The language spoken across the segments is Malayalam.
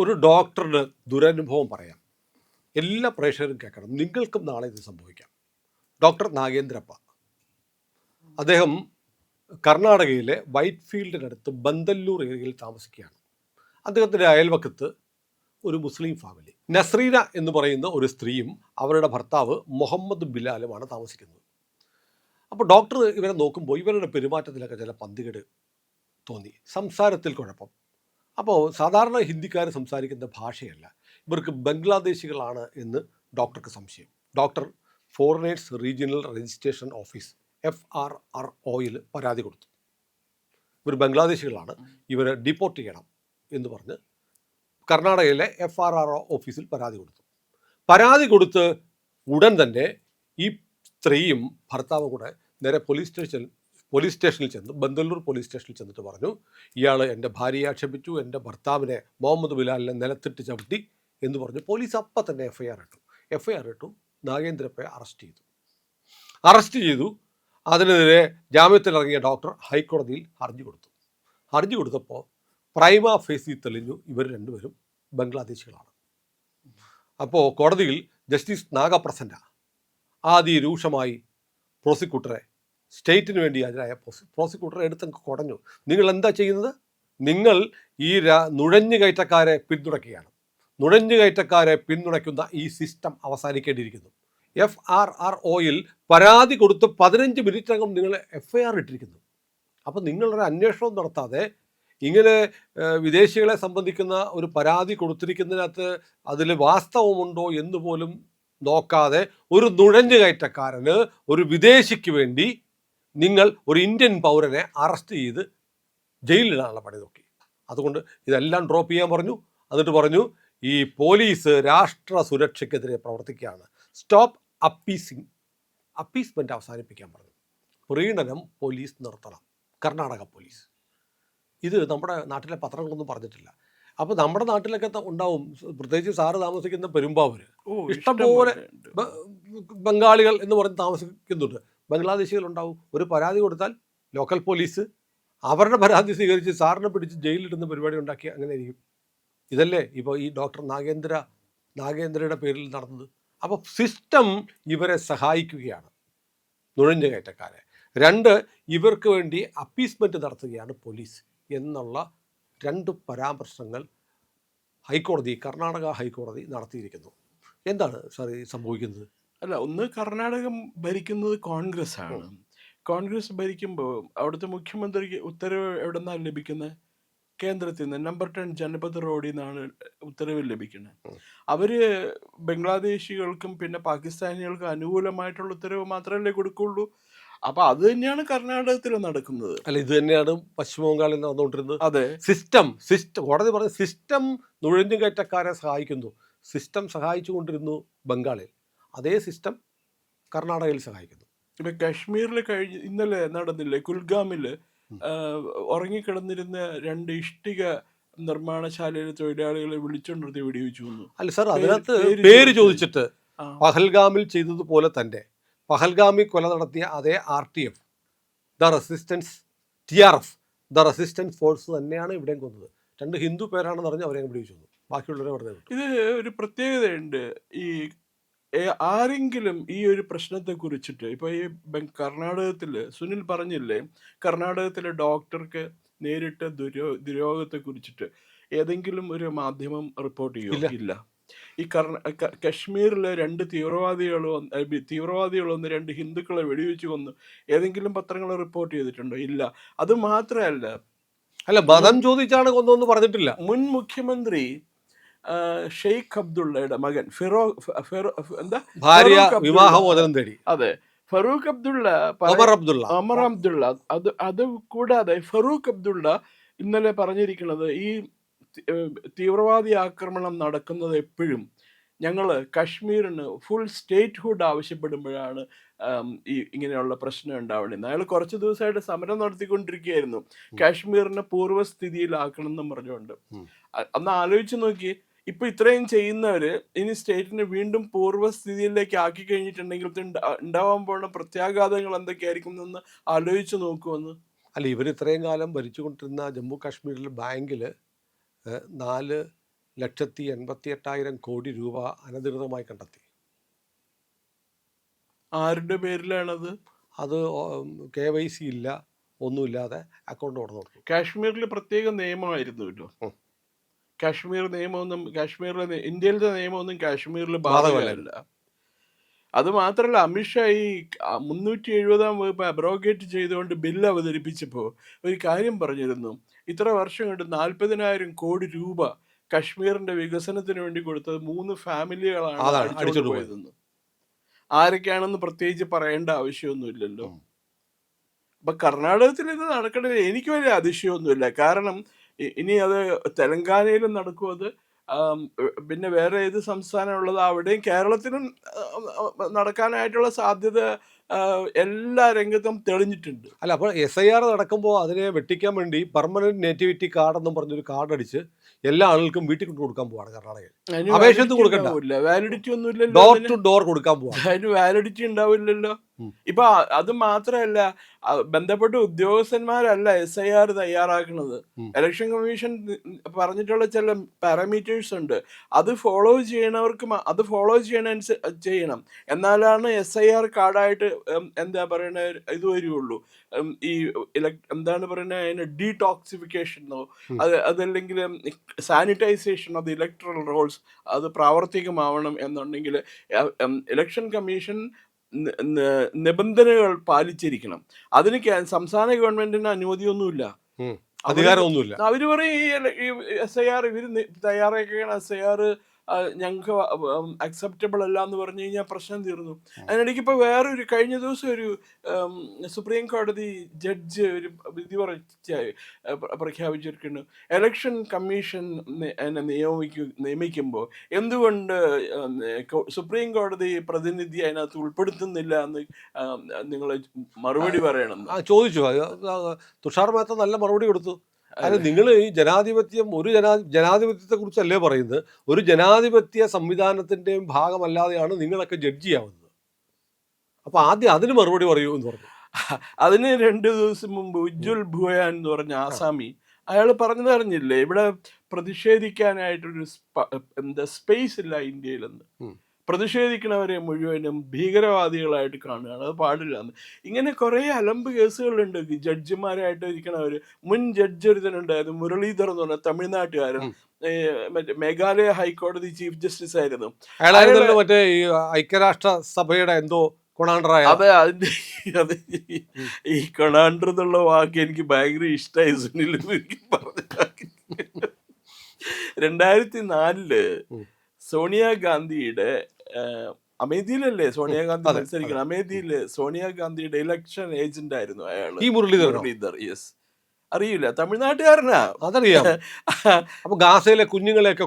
ഒരു ഡോക്ടറുടെ ദുരനുഭവം പറയാം. എല്ലാ പ്രേക്ഷകരും കേൾക്കണം. നിങ്ങൾക്കും നാളെ ഇത് സംഭവിക്കാം. ഡോക്ടർ നാഗേന്ദ്രപ്പ, അദ്ദേഹം കർണാടകയിലെ വൈറ്റ് ഫീൽഡിനടുത്ത് ബന്തല്ലൂർ ഏരിയയിൽ താമസിക്കുകയാണ്. അദ്ദേഹത്തിൻ്റെ അയൽവക്കത്ത് ഒരു മുസ്ലിം ഫാമിലി, നസ്രീന എന്ന് പറയുന്ന ഒരു സ്ത്രീയും അവരുടെ ഭർത്താവ് മുഹമ്മദ് ബിലാലുമാണ് താമസിക്കുന്നത്. അപ്പോൾ ഡോക്ടർ ഇവരെ നോക്കുമ്പോൾ ഇവരുടെ പെരുമാറ്റത്തിലൊക്കെ ചില പന്തികേട് തോന്നി, സംസാരത്തിൽ കുഴപ്പം. അപ്പോൾ സാധാരണ ഹിന്ദിക്കാർ സംസാരിക്കുന്ന ഭാഷയല്ല, ഇവർക്ക് ബംഗ്ലാദേശികളാണ് എന്ന് ഡോക്ടർക്ക് സംശയം. Doctor foreigners regional registration office FRROയിൽ പരാതി കൊടുത്തു. ഇവർ ബംഗ്ലാദേശികളാണ്, ഇവരെ ഡിപ്പോർട്ട് ചെയ്യണം എന്ന് പറഞ്ഞ് കർണാടകയിലെ FRRO ഓഫീസിൽ പരാതി കൊടുത്തു. പരാതി കൊടുത്ത് ഉടൻ തന്നെ ഈ സ്ത്രീയും ഭർത്താവും കൂടെ നേരെ പോലീസ് സ്റ്റേഷനിൽ ചെന്ന്, ബന്തല്ലൂർ പോലീസ് സ്റ്റേഷനിൽ ചെന്നിട്ട് പറഞ്ഞു, ഇയാൾ എൻ്റെ ഭാര്യയെ ആക്ഷേപിച്ചു, എൻ്റെ ഭർത്താവിനെ മുഹമ്മദ് ബിലാലിനെ നിലത്തിട്ട് ചവിട്ടി എന്ന് പറഞ്ഞു. പോലീസ് അപ്പം തന്നെ എഫ്ഐആർ ഇട്ടു. നാഗേന്ദ്രപ്പയെ അറസ്റ്റ് ചെയ്തു. അതിനെതിരെ ജാമ്യത്തിലിറങ്ങിയ ഡോക്ടർ ഹൈക്കോടതിയിൽ ഹർജി കൊടുത്തപ്പോൾ പ്രൈമ ഫേസി തെളിഞ്ഞു, ഇവർ രണ്ടുപേരും ബംഗ്ലാദേശികളാണ്. അപ്പോൾ കോടതിയിൽ ജസ്റ്റിസ് നാഗപ്രസന്ന അതിരൂക്ഷമായി പ്രോസിക്യൂട്ടറെ, സ്റ്റേറ്റിന് വേണ്ടി ഹാജരായ പ്രോസിക്യൂട്ടറെ എടുത്തങ്ങ് കുടഞ്ഞു. നിങ്ങൾ എന്താ ചെയ്യുന്നത്? നിങ്ങൾ ഈ നുഴഞ്ഞുകയറ്റക്കാരെ പിന്തുണയ്ക്കുന്ന ഈ സിസ്റ്റം അവസാനിക്കേണ്ടിയിരിക്കുന്നു. FRROയിൽ പരാതി കൊടുത്ത് 15 മിനിറ്റിനകം നിങ്ങൾ FIR ഇട്ടിരിക്കുന്നു. അപ്പോൾ നിങ്ങളൊരു അന്വേഷണം നടത്താതെ ഇങ്ങനെ വിദേശികളെ സംബന്ധിക്കുന്ന ഒരു പരാതി കൊടുത്തിരിക്കുന്നതിനകത്ത് അതിൽ വാസ്തവമുണ്ടോ എന്ന് പോലും നോക്കാതെ ഒരു നുഴഞ്ഞുകയറ്റക്കാരന്, ഒരു വിദേശിക്ക് വേണ്ടി നിങ്ങൾ ഒരു ഇന്ത്യൻ പൗരനെ അറസ്റ്റ് ചെയ്ത് ജയിലിലിടാനുള്ള പണി നോക്കി. അതുകൊണ്ട് ഇതെല്ലാം ഡ്രോപ്പ് ചെയ്യാൻ പറഞ്ഞു. എന്നിട്ട് പറഞ്ഞു, ഈ പോലീസ് രാഷ്ട്ര സുരക്ഷയ്ക്കെതിരെ പ്രവർത്തിക്കുകയാണ്, സ്റ്റോപ്പ് അപ്പീസ്മെൻറ്റ് അവസാനിപ്പിക്കാൻ പറഞ്ഞു. പ്രീണനം പോലീസ് നിർത്തണം, കർണാടക പോലീസ്. ഇത് നമ്മുടെ നാട്ടിലെ പത്രങ്ങളൊന്നും പറഞ്ഞിട്ടില്ല. അപ്പോൾ നമ്മുടെ നാട്ടിലൊക്കെ ഉണ്ടാവും, പ്രത്യേകിച്ച് സാറ് താമസിക്കുന്ന പെരുമ്പാവൂർ ഇഷ്ടംപോലെ ബംഗാളികൾ എന്ന് പറഞ്ഞ് താമസിക്കുന്നുണ്ട്, ബംഗ്ലാദേശികളുണ്ടാവും. ഒരു പരാതി കൊടുത്താൽ ലോക്കൽ പോലീസ് അവരുടെ പരാതി സ്വീകരിച്ച് സാറിനെ പിടിച്ച് ജയിലിലിടുന്ന പരിപാടി ഉണ്ടാക്കി. അങ്ങനെ ഇരിക്കും. ഇതല്ലേ ഇപ്പോൾ ഈ ഡോക്ടർ നാഗേന്ദ്രയുടെ പേരിൽ നടന്നത്. അപ്പോൾ സിസ്റ്റം ഇവരെ സഹായിക്കുകയാണ്, നുഴഞ്ഞുകയറ്റക്കാരെ. 2, ഇവർക്ക് വേണ്ടി അപ്പീസ്മെൻറ്റ് നടത്തുകയാണ് പോലീസ് എന്നുള്ള 2 പരാമർശങ്ങൾ കർണാടക ഹൈക്കോടതി നടത്തിയിരിക്കുന്നു. എന്താണ് സാർ ഈ സംഭവിക്കുന്നത്? അല്ല, ഒന്ന്, കർണാടകം ഭരിക്കുന്നത് കോൺഗ്രസ് ആണ്. കോൺഗ്രസ് ഭരിക്കുമ്പോൾ അവിടുത്തെ മുഖ്യമന്ത്രിക്ക് ഉത്തരവ് എവിടെ നിന്നാണ് ലഭിക്കുന്നത്? കേന്ദ്രത്തിൽ നിന്ന്. നമ്പർ 10 ജനപത് റോഡിൽ നിന്നാണ് ഉത്തരവ് ലഭിക്കുന്നത്. അവർ ബംഗ്ലാദേശികൾക്കും പിന്നെ പാകിസ്ഥാനികൾക്കും അനുകൂലമായിട്ടുള്ള ഉത്തരവ് മാത്രമല്ലേ കൊടുക്കുള്ളൂ. അപ്പോൾ അത് തന്നെയാണ് കർണാടകത്തിൽ നടക്കുന്നത്. അല്ല, ഇത് തന്നെയാണ് പശ്ചിമ ബംഗാളിൽ നടന്നുകൊണ്ടിരുന്നത്. അതെ, സിസ്റ്റം കോടതി പറഞ്ഞ സിസ്റ്റം നുഴഞ്ഞുകയറ്റക്കാരെ സഹായിക്കുന്നു. സിസ്റ്റം സഹായിച്ചുകൊണ്ടിരുന്നു ബംഗാളിൽ, അതേ സിസ്റ്റം കർണാടകയിൽ സഹായിക്കുന്നു. ഇപ്പം കാശ്മീരിൽ ഇന്നലെ നടന്നില്ലേ, കുൽഗാമിൽ ഉറങ്ങിക്കിടന്നിരുന്ന 2 ഇഷ്ടിക നിർമ്മാണശാലയിലെ തൊഴിലാളികളെ വിളിച്ചോണ്ടിരുത്തി വെടിവെച്ചു കൊന്നു. അല്ല സാർ, അതിനകത്ത് പേര് ചോദിച്ചിട്ട് പഹൽഗാമിൽ ചെയ്തതുപോലെ തന്നെ പഹൽഗാമിൽ കൊല നടത്തിയ അതേ RTF, TRF, the resistance force തന്നെയാണ് ഇവിടെയും കൊന്നത്. 2 ഹിന്ദു പേരാണെന്ന് പറഞ്ഞ് അവരെ പിടിച്ചു കൊന്നു, ബാക്കിയുള്ളവരെ വെറുതെ വിട്ടു. ഇത് ഒരു പ്രത്യേകതയുണ്ട്. ഈ ആരെങ്കിലും ഈ ഒരു പ്രശ്നത്തെ കുറിച്ചിട്ട് ഇപ്പോൾ ഈ കർണാടകത്തിൽ സുനിൽ പറഞ്ഞില്ലേ, കർണാടകത്തിലെ ഡോക്ടർക്ക് നേരിട്ട് ദുര്യോഗത്തെ കുറിച്ചിട്ട് ഏതെങ്കിലും ഒരു മാധ്യമം റിപ്പോർട്ട് ചെയ്യുമോ? ഇല്ല. ഈ കശ്മീരിലെ 2 തീവ്രവാദികളോ 2 ഹിന്ദുക്കളെ വെടിവെച്ച് കൊന്നു ഏതെങ്കിലും പത്രങ്ങൾ റിപ്പോർട്ട് ചെയ്തിട്ടുണ്ടോ? ഇല്ല. അത് മാത്രമല്ല, മതം ചോദിച്ചാണ് കൊന്നതെന്ന് പറഞ്ഞിട്ടില്ല. മുൻ മുഖ്യമന്ത്രി ഷെയ്ഖ് അബ്ദുള്ളയുടെ മകൻ ഭാര്യ വിവാഹമോചനം തേടി. അതെ, ഫറൂഖ് അബ്ദുള്ള, ഒമർ അബ്ദുള്ള. അത് കൂടാതെ ഫറൂഖ് അബ്ദുള്ള ഇന്നലെ പറഞ്ഞിരിക്കുന്നത്, ഈ തീവ്രവാദി ആക്രമണം നടക്കുന്നത് എപ്പോഴും ഞങ്ങൾ കാശ്മീരിന് ഫുൾ സ്റ്റേറ്റ്ഹുഡ് ആവശ്യപ്പെടുമ്പോഴാണ് ഈ ഇങ്ങനെയുള്ള പ്രശ്നം ഉണ്ടാവുന്നത്. അയാൾ കുറച്ച് ദിവസമായിട്ട് സമരം നടത്തിക്കൊണ്ടിരിക്കുകയായിരുന്നു, കാശ്മീരിനെ പൂർവ്വസ്ഥിതിയിലാക്കണം എന്നും പറഞ്ഞുകൊണ്ട്. അന്ന് ആലോചിച്ച് നോക്കി, ഇപ്പൊ ഇത്രയും ചെയ്യുന്നവര് ഇനി സ്റ്റേറ്റിനെ വീണ്ടും പൂർവ്വസ്ഥിതിയിലേക്ക് ആക്കി കഴിഞ്ഞിട്ടുണ്ടെങ്കിൽ ഉണ്ടാവാൻ പോകുന്ന പ്രത്യാഘാതങ്ങൾ എന്തൊക്കെയായിരിക്കും എന്ന് ആലോചിച്ച് നോക്കുമെന്ന്. അല്ല, ഇവർ ഇത്രയും കാലം ഭരിച്ചുകൊണ്ടിരുന്ന ജമ്മു കാശ്മീരിൽ ബാങ്കിൽ 4 1,88,000 കോടി രൂപ അനധികൃതമായി കണ്ടെത്തി. ആരുടെ പേരിലാണത്? അത് KYC ഇല്ല, ഒന്നുമില്ലാതെ അക്കൗണ്ട് തുറന്നു കൊടുത്തു. കാശ്മീരിൽ പ്രത്യേക നിയമമായിരുന്നല്ലോ. കാശ്മീർ നിയമമൊന്നും കാശ്മീരിലെ ഇന്ത്യയിലത്തെ നിയമമൊന്നും കാശ്മീരിൽ ബാധകമല്ല. അത് മാത്രമല്ല, അമിത്ഷാ ഈ 370-ാം വകുപ്പ് അബ്രോഗേറ്റ് ചെയ്തുകൊണ്ട് ബില്ല് അവതരിപ്പിച്ചപ്പോൾ ഒരു കാര്യം പറഞ്ഞിരുന്നു. ഇത്ര വർഷം കൊണ്ട് 40,000 കോടി രൂപ കശ്മീരിന്റെ വികസനത്തിന് വേണ്ടി കൊടുത്തത് 3 ഫാമിലികളാണ് അടിച്ചോണ്ട് പോയതെന്ന്. ആരൊക്കെയാണെന്ന് പ്രത്യേകിച്ച് പറയേണ്ട ആവശ്യമൊന്നുമില്ലല്ലോ. അപ്പൊ കർണാടകത്തിൽ ഇത് നടക്കണത് എനിക്ക് വലിയ അതിശയമൊന്നുമില്ല. കാരണം ഇനി അത് തെലങ്കാനയിലും നടക്കും, അത് പിന്നെ വേറെ ഏത് സംസ്ഥാനമുള്ളത് അവിടെയും കേരളത്തിലും നടക്കാനായിട്ടുള്ള സാധ്യത എല്ലാ രംഗത്തും തെളിഞ്ഞിട്ടുണ്ട്. അല്ല, അപ്പോൾ SIR നടക്കുമ്പോൾ അതിനെ വെട്ടിക്കാൻ വേണ്ടി പെർമനന്റ് നേറ്റിവിറ്റി കാർഡ് എന്നും പറഞ്ഞൊരു കാർഡ് അടിച്ച് എല്ലാ ആളുകൾക്കും വീട്ടിൽ കൊണ്ട് കൊടുക്കാൻ പോവാണ് കർണാടകയിൽ. അപേക്ഷ കൊടുക്കണ്ട, വാലിഡിറ്റി ഒന്നുമില്ലല്ലോ, ഡോർ ടു ഡോർ കൊടുക്കാൻ പോവാണ്. അതിന് വാലിഡിറ്റി ഉണ്ടാവില്ലല്ലോ. ഇപ്പൊ അത് മാത്രമല്ല, ബന്ധപ്പെട്ട ഉദ്യോഗസ്ഥന്മാരല്ല SIR തയ്യാറാക്കുന്നത്. ഇലക്ഷൻ കമ്മീഷൻ പറഞ്ഞിട്ടുള്ള ചില പാരാമീറ്റേഴ്സ് ഉണ്ട്. അത് ഫോളോ ചെയ്യണം. എന്നാലാണ് SIR കാർഡായിട്ട് എന്താ പറയണ ഇത് വരികയുള്ളൂ. ഈ എന്താണ് പറയുന്നത്, അതിന് ഡീടോക്സിഫിക്കേഷനോ അതല്ലെങ്കിൽ sanitisation of the electoral rolls അത് പ്രാവർത്തികമാവണം എന്നുണ്ടെങ്കിൽ ഇലക്ഷൻ കമ്മീഷൻ നിബന്ധനകൾ പാലിച്ചിരിക്കണം. അതിന് സംസ്ഥാന ഗവൺമെന്റിന് അനുമതിയൊന്നുമില്ല, അധികാരമൊന്നുമില്ല. അവര് പറയും ഈ SIR ഇവര് തയ്യാറാക്കുകയാണ്, SIR ഞങ്ങൾക്ക് അക്സെപ്റ്റബിൾ അല്ല എന്ന് പറഞ്ഞു കഴിഞ്ഞാൽ പ്രശ്നം തീർന്നു. അതിനിടയ്ക്ക് ഇപ്പോൾ വേറൊരു കഴിഞ്ഞ ദിവസം ഒരു സുപ്രീം കോടതി ജഡ്ജ് ഒരു വിധി പ്രഖ്യാപിച്ചിരിക്കുന്നു. ഇലക്ഷൻ കമ്മീഷൻ നിയമിക്കുമ്പോൾ എന്തുകൊണ്ട് സുപ്രീം കോടതി പ്രതിനിധി അതിനകത്ത് ഉൾപ്പെടുത്തുന്നില്ല എന്ന് നിങ്ങൾ മറുപടി പറയണം ചോദിച്ചു. തുഷാർ മേത്ത നല്ല മറുപടി കൊടുത്തു. അല്ല, നിങ്ങൾ ഈ ജനാധിപത്യം ജനാധിപത്യത്തെ കുറിച്ചല്ലേ പറയുന്നത്? ഒരു ജനാധിപത്യ സംവിധാനത്തിന്റെയും ഭാഗമല്ലാതെയാണ് നിങ്ങളൊക്കെ ജഡ്ജ് ചെയ്യാവുന്നത്. അപ്പൊ ആദ്യം അതിന് മറുപടി പറയൂ എന്ന് പറഞ്ഞു. അതിന് 2 ദിവസം മുമ്പ് ഉജ്ജ്വൽ ഭുയാൻ എന്ന് പറഞ്ഞ ആസാമി അയാൾ പറഞ്ഞത് അറിഞ്ഞില്ലേ, ഇവിടെ പ്രതിഷേധിക്കാനായിട്ടൊരു സ്പേസ് ഇല്ല ഇന്ത്യയിലെന്ന്. പ്രതിഷേധിക്കുന്നവരെ മുഴുവനും ഭീകരവാദികളായിട്ട് കാണുകയാണ്, അത് പാടില്ല എന്ന്. ഇങ്ങനെ കുറേ അലമ്പ് കേസുകളുണ്ട്. ജഡ്ജിമാരായിട്ട് ഇരിക്കണവർ. മുൻ ജഡ്ജ് ഒരുത്തനുണ്ടായിരുന്നു, മുരളീധർ എന്ന് പറഞ്ഞ തമിഴ്നാട്ടുകാരൻ, മറ്റേ മേഘാലയ ഹൈക്കോടതി ചീഫ് ജസ്റ്റിസ് ആയിരുന്നു. മറ്റേ ഈ ഐക്യരാഷ്ട്ര സഭയുടെ എന്തോ കൊണാണ്ടറായ. അതെ, അത് ഈ കൊണാണ്ടർ എന്നുള്ള വാക്ക് എനിക്ക് ഭയങ്കര ഇഷ്ടമായി. സുനിൽ പറഞ്ഞ 2004 സോണിയാഗാന്ധിയുടെ അമേഠിയിലല്ലേ സോണിയാഗാന്ധി മത്സരിക്കണം, അമേഠിയില് സോണിയാഗാന്ധിയുടെ ഇലക്ഷൻ ഏജന്റ് ആയിരുന്നു അയാൾ, ഈ മുരളീധർ. യെസ്, അറിയില്ല, തമിഴ്നാട്ടുകാരനാ, അതറിയാം. അപ്പൊ ഗാസയിലെ കുഞ്ഞുങ്ങളെയൊക്കെ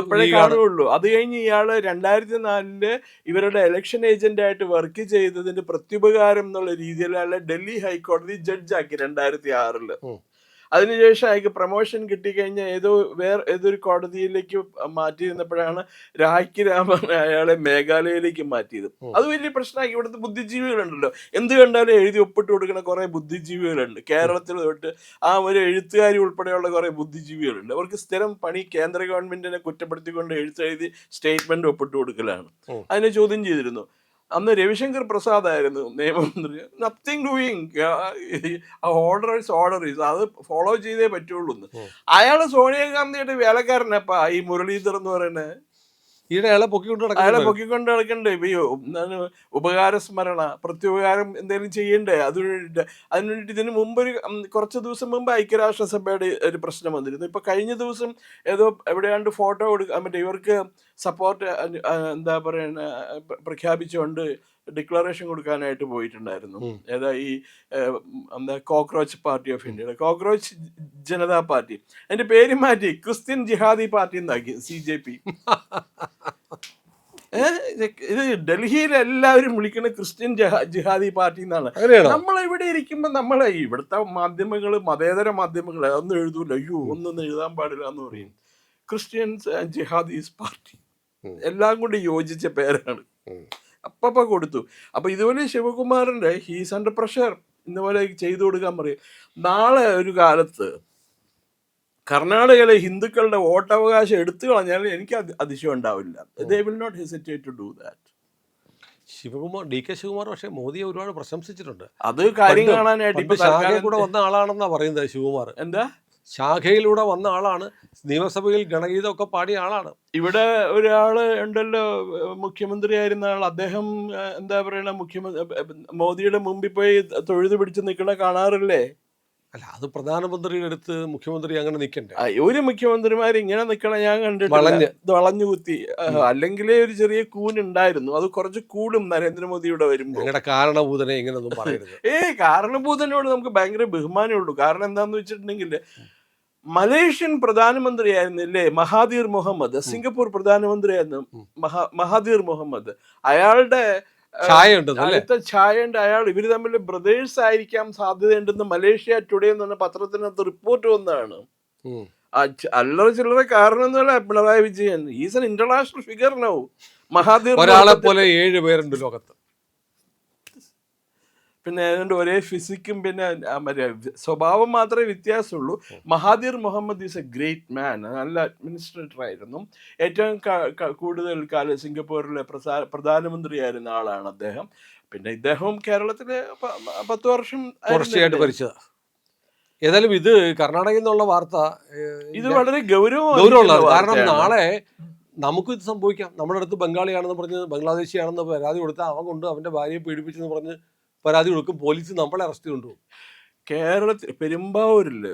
അപ്പോഴേ കാണുകയുള്ളൂ. അത് കഴിഞ്ഞ് ഇയാള് 2004 ഇവരുടെ ഇലക്ഷൻ ഏജന്റ് ആയിട്ട് വർക്ക് ചെയ്തതിന്റെ പ്രത്യുപകാരം എന്നുള്ള രീതിയിൽ അയാളെ ഡൽഹി ഹൈക്കോടതി ജഡ്ജാക്കി 2006. അതിനുശേഷം അയാൾക്ക് പ്രൊമോഷൻ കിട്ടിക്കഴിഞ്ഞാൽ ഏതൊരു കോടതിയിലേക്ക് മാറ്റിയിരുന്നപ്പോഴാണ് രാഖി രാമൻ അയാളെ മേഘാലയയിലേക്ക് മാറ്റിയത്. അത് വലിയ പ്രശ്നമാക്കി. ഇവിടുത്തെ ബുദ്ധിജീവികളുണ്ടല്ലോ, എന്ത് കണ്ടാലും എഴുതി ഒപ്പിട്ട് കൊടുക്കുന്ന കുറെ ബുദ്ധിജീവികളുണ്ട് കേരളത്തിൽ തൊട്ട്. ഒരു എഴുത്തുകാരി ഉൾപ്പെടെയുള്ള കുറെ ബുദ്ധിജീവികളുണ്ട്. അവർക്ക് സ്ഥിരം പണി കേന്ദ്ര ഗവൺമെന്റിനെ കുറ്റപ്പെടുത്തിക്കൊണ്ട് എഴുതി സ്റ്റേറ്റ്മെന്റ് ഒപ്പിട്ട് കൊടുക്കലാണ്. അതിനെ ചോദ്യം ചെയ്തിരുന്നു. അന്ന് രവിശങ്കർ പ്രസാദ് ആയിരുന്നു നിയമമന്ത്രി. നത്തിങ് ഡൂയിങ്, ഓർഡർ അത് ഫോളോ ചെയ്തേ പറ്റുള്ളൂ എന്ന്. അയാള് സോണിയാഗാന്ധിയുടെ വേലക്കാരനപ്പാ ഈ മുരളീധർ എന്ന് പറയുന്നത്. അയാളെ പൊക്കിക്കൊണ്ട് നടക്കണ്ടേ? എന്താണ് ഉപകാരസ്മരണ, പ്രത്യുപകാരം എന്തെങ്കിലും ചെയ്യണ്ടേ? അതിനുവേണ്ടിട്ട് ഇതിന് മുമ്പ് കുറച്ച് ദിവസം മുമ്പ് ഐക്യരാഷ്ട്രസഭയുടെ ഒരു പ്രശ്നം വന്നിരുന്നു. ഇപ്പൊ കഴിഞ്ഞ ദിവസം എവിടെയാണ്ട് ഫോട്ടോ മറ്റേ ഇവർക്ക് സപ്പോർട്ട് എന്താ പറയുക പ്രഖ്യാപിച്ചുകൊണ്ട് ഡിക്ലറേഷൻ കൊടുക്കാനായിട്ട് പോയിട്ടുണ്ടായിരുന്നു. ഏതാ ഈ കോക്രോച്ച് പാർട്ടി ഓഫ് ഇന്ത്യയുടെ കോക്രോച്ച് ജനതാ പാർട്ടി, അതിന്റെ പേര് മാറ്റി ക്രിസ്ത്യൻ ജിഹാദി പാർട്ടി എന്നാക്കി CJP. ഇത് ഡൽഹിയിൽ എല്ലാവരും വിളിക്കുന്ന ക്രിസ്ത്യൻ ജിഹാദി പാർട്ടി എന്നാണ്. നമ്മളിവിടെ ഇരിക്കുമ്പോൾ ഇവിടുത്തെ മാധ്യമങ്ങൾ, മതേതര മാധ്യമങ്ങൾ ഒന്നും എഴുതൂല, അയ്യോ ഒന്നും എഴുതാൻ പാടില്ല എന്ന് പറയും. ക്രിസ്ത്യൻസ് ആൻഡ് ജിഹാദീസ് പാർട്ടി എല്ലാം കൂടി യോജിച്ച പേരാണ്. അപ്പ കൊടുത്തു. അപ്പൊ ഇതുപോലെ ശിവകുമാറിന്റെ ഹീസ് അണ്ടർ പ്രഷർ ഇന്നുപോലെ ചെയ്തു കൊടുക്കാൻ പറയും. നാളെ ഒരു കാലത്ത് കർണാടകയിലെ ഹിന്ദുക്കളുടെ വോട്ടവകാശം എടുത്തു കളഞ്ഞാൽ എനിക്ക് അതിശയം ഉണ്ടാവില്ല. They will not hesitate to do that. DK Shivakumar പക്ഷേ മോദിയെ ഒരുപാട് പ്രശംസിച്ചിട്ടുണ്ട്. അത് കാര്യം കാണാനായിട്ട് ശാഖയിലൂടെ വന്ന ആളാണെന്നാ പറയുന്നത് ശിവകുമാർ. എന്താ, ശാഖയിലൂടെ വന്ന ആളാണ്, നിയമസഭയിൽ ഗണഗീതമൊക്കെ പാടിയ ആളാണ്. ഇവിടെ ഒരാള് ഉണ്ടല്ലോ, മുഖ്യമന്ത്രി ആയിരുന്ന ആൾ, അദ്ദേഹം എന്താ പറയണ, മോദിയുടെ മുമ്പിൽ പോയി തൊഴുതു പിടിച്ച് നിൽക്കണ കാണാറില്ലേ? അല്ല, അത് പ്രധാനമന്ത്രിയുടെ അടുത്ത് മുഖ്യമന്ത്രി അങ്ങനെ നിൽക്കണ്ടേ? ഒരു മുഖ്യമന്ത്രിമാർ ഇങ്ങനെ നിൽക്കണ ഞാൻ കണ്ടിട്ടില്ല, വളഞ്ഞു കുത്തി. അല്ലെങ്കിലേ ഒരു ചെറിയ കൂനുണ്ടായിരുന്നു, അത് കുറച്ച് കൂടും നരേന്ദ്രമോദിയുടെ വരുമ്പോൾ. നിങ്ങളുടെ കാരണഭൂതനെ ഇങ്ങനൊന്നും പറയരുത്. കാരണഭൂതനോട് നമുക്ക് ഭയങ്കര ബഹുമാനമുള്ളൂ. കാരണം എന്താന്ന് വെച്ചിട്ടുണ്ടെങ്കിൽ, മലേഷ്യൻ പ്രധാനമന്ത്രിയായിരുന്നില്ലേ മഹാതീർ മുഹമ്മദ്, സിംഗപ്പൂർ പ്രധാനമന്ത്രിയായിരുന്നു മഹാതീർ മുഹമ്മദ്. അയാളുടെ അടുത്ത ഛായ ഉണ്ട്. ഇവര് തമ്മിൽ ബ്രദേഴ്സ് ആയിരിക്കാൻ സാധ്യതയുണ്ടെന്ന് മലേഷ്യ ടുഡേ എന്ന് പറഞ്ഞ പത്രത്തിനകത്ത് റിപ്പോർട്ട് വന്നതാണ്. അല്ലറ ചില്ലറ കാരണം എന്നല്ല Pinarayi Vijayan, is N international figure now. Mahathir ഒരാളെ പോലെ 7 പേരുണ്ട് ലോകത്ത്. പിന്നെ അതുകൊണ്ട് ഒരേ ഫിസിക്കും പിന്നെ മറ്റേ സ്വഭാവം മാത്രമേ വ്യത്യാസമുള്ളൂ. Mahathir Mohamad is a great man, നല്ല അഡ്മിനിസ്ട്രേറ്റർ ആയിരുന്നു. ഏറ്റവും കൂടുതൽ കാലം സിംഗപ്പൂരിലെ പ്രധാനമന്ത്രിയായിരുന്ന ആളാണ് അദ്ദേഹം. പിന്നെ ഇദ്ദേഹവും കേരളത്തിലെ 10 വർഷം തുടർച്ചയായിട്ട് ഭരിച്ചത്. ഏതായാലും ഇത് കർണാടകയിൽ നിന്നുള്ള വാർത്ത, ഇത് വളരെ ഗൗരവമുള്ളതാണ്. കാരണം നാളെ നമുക്കും ഇത് സംഭവിക്കാം. നമ്മുടെ അടുത്ത് ബംഗാളിയാണെന്ന് പറഞ്ഞ്, ബംഗ്ലാദേശിയാണെന്ന് പരാതി കൊടുത്താൽ അവൻ കൊണ്ട് അവൻ്റെ ഭാര്യയെ പീഡിപ്പിച്ചെന്ന് പറഞ്ഞ് പരാതി കൊടുക്കും, പോലീസ് നമ്മളെ അറസ്റ്റ് കൊണ്ടുപോകും. കേരളത്തിൽ പെരുമ്പാവൂരിൽ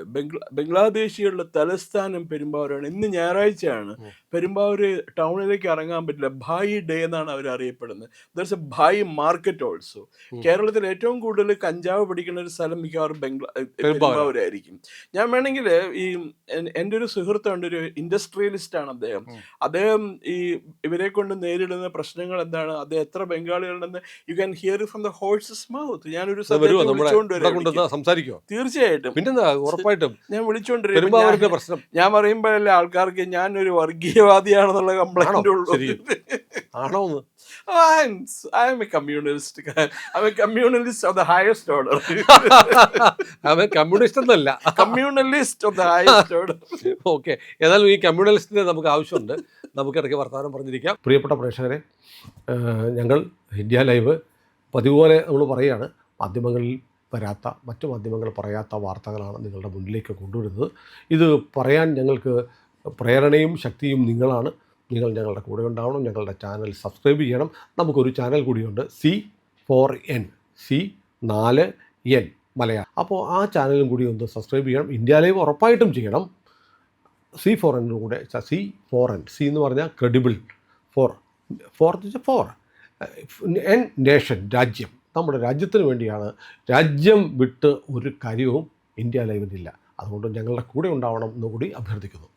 ബംഗ്ലാദേശികളുടെ തലസ്ഥാനം പെരുമ്പാവൂരാണ്. ഇന്ന് ഞായറാഴ്ചയാണ്. പെരുമ്പാവൂർ ടൗണിലേക്ക് ഇറങ്ങാൻ പറ്റില്ല. ഭായി ഡേ എന്നാണ് അവർ അറിയപ്പെടുന്നത്. ദർസ് എ ഭായി മാർക്കറ്റ് ഓൾസോ. കേരളത്തിൽ ഏറ്റവും കൂടുതൽ കഞ്ചാവ് പിടിക്കുന്ന ഒരു സ്ഥലം മിക്കവാറും പെരുമ്പാവൂരായിരിക്കും. ഞാൻ വേണമെങ്കിൽ ഈ എൻ്റെ ഒരു സുഹൃത്തുണ്ട്, ഒരു ഇൻഡസ്ട്രിയലിസ്റ്റ് ആണ് അദ്ദേഹം. അദ്ദേഹം ഈ ഇവരെ കൊണ്ട് നേരിടുന്ന പ്രശ്നങ്ങൾ എന്താണ്, അത് എത്ര ബംഗാളികളുണ്ടെന്ന് you can hear from the horse's mouth. ഞാനൊരു വിളിച്ചുകൊണ്ടുവരാം. തീർച്ചയായിട്ടും, പിന്നെ ഉറപ്പായിട്ടും ഞാൻ വിളിച്ചോണ്ടിരിക്കും. പ്രശ്നം ഞാൻ പറയുമ്പോഴല്ലേ ആൾക്കാർക്ക് ഞാൻ ഒരു വർഗീയവാദിയാണെന്നുള്ള കംപ്ലൈന്റ് ഉള്ളൂ. ആണോ? I am a communist. I'm a communist of the highest order. Communist എന്നല്ല, communalist of the highest order. Okay. ഏതായാലും ഈ കമ്മ്യൂണലിസ്റ്റിനെ നമുക്ക് ആവശ്യമുണ്ട്. നമുക്കിടയ്ക്ക് വർത്തമാനം പറഞ്ഞിരിക്കാം. പ്രിയപ്പെട്ട പ്രേക്ഷകരെ, ഞങ്ങൾ ഇന്ത്യ ലൈവ് പതിവുപോലെ നമ്മൾ പറയുകയാണ്, മാധ്യമങ്ങളിൽ വരാത്ത, മറ്റു മാധ്യമങ്ങൾ പറയാത്ത വാർത്തകളാണ് നിങ്ങളുടെ മുന്നിലേക്ക് കൊണ്ടുവരുന്നത്. ഇത് പറയാൻ ഞങ്ങൾക്ക് പ്രേരണയും ശക്തിയും നിങ്ങളാണ്. നിങ്ങൾ ഞങ്ങളുടെ കൂടെ ഉണ്ടാവണം. ഞങ്ങളുടെ ചാനൽ സബ്സ്ക്രൈബ് ചെയ്യണം. നമുക്കൊരു ചാനൽ കൂടിയുണ്ട്, C4N, C4N മലയാളം. അപ്പോൾ ആ ചാനലും കൂടി ഒന്ന് സബ്സ്ക്രൈബ് ചെയ്യണം. ഇന്ത്യ ലൈവ് ഉറപ്പായിട്ടും ചെയ്യണം. C4N കൂടെ, C4N, C എന്ന് പറഞ്ഞാൽ ക്രെഡിബിൾ, ഫോർ N നേഷൻ, രാജ്യം. നമ്മുടെ രാജ്യത്തിന് വേണ്ടിയാണ്. രാജ്യം വിട്ട് ഒരു കാര്യവും ഇന്ത്യ ലൈവിനില്ല. അതുകൊണ്ട് ഞങ്ങളുടെ കൂടെ ഉണ്ടാവണം എന്നുകൂടി അഭ്യർത്ഥിക്കുന്നു.